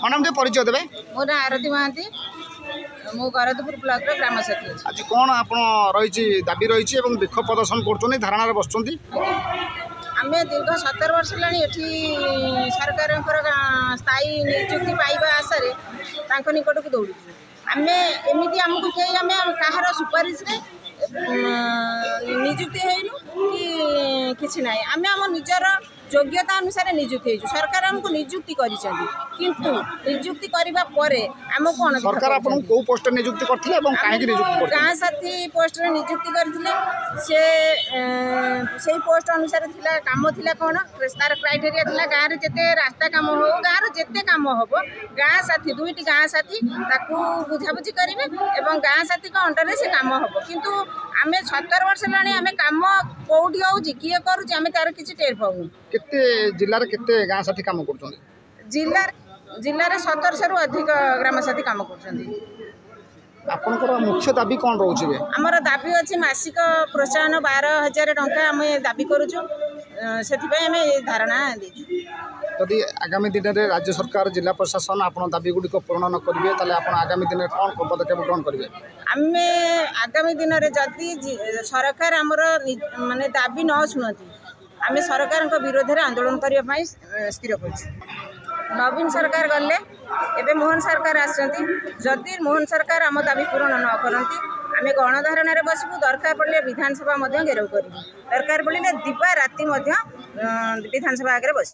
Madam जो परिचय देवे मो ना आरती महांती मु गरदपुर ब्लॉक रो ग्राम सखी आज कौन आप रही दाबी रही विक्षोभ प्रदर्शन कर धारणा बस आम दीर्घ 17 वर्ष लाठी सरकार स्थायी नियुक्ति पाइबा आशा निकट को दौड़ू आम एमती आमको कहीं आम कहार सुपारिश निजुक्ति कि किसी ना आम आम निजर योग्यता अनुसार निजुक्ति सरकार आमको निजुक्ति किंतु निजुक्ति करने आम कौन सरकार आपन को पोस्ट नियुक्ति करथिले एवं काहे की नियुक्ति करथिले गाँ साथी पोस्ट रे नियुक्ति करथिले से पोस्ट अनुसार थिला काम थिला कोन तार क्राइटेरिया थिला गाँ रे जते रास्ता काम हो गाँ रे जते काम होबो गाँ साथी दुईटी गाँ साथी ताकू बुझाबुझी करिवे एवं गाँ साथी को अंडर रे से काम होबो किंतु आमे 17 वर्ष लाणी आमे काम कोउठी होउची किए करूची आमे तार किछि टेर पाउ केते जिल्ला रे केते गाँ साथी काम करछन जिल्ला रे 1700 रु अधिक ग्राम साथी काम करछन्ती आपनकर मुख्य दाबी कौन रोचे आमर दाबी अच्छे मासिक प्रोत्साहन 12,000 टंका आम दाबी करूँ से धारणा यदि आगामी दिन में राज्य सरकार जिला प्रशासन आप दाबी गुड़िक पूरण न करेंगे तेल आगामी दिन में कौन पदक्षेप ग्रहण करेंगे आम आगामी दिन में जदि सरकार आमर माने दाबी न शुणती आम सरकार विरोध में आंदोलन करने स्थिर कर नवीन सरकार गले एबे मोहन सरकार आसछन्ती जदि मोहन सरकार आम दाबी पूरण न करती आम गणधारण बसबू दरकार पड़े विधानसभा घेराव करूँ दरकार पड़े दिवा राति विधानसभा आगे बस।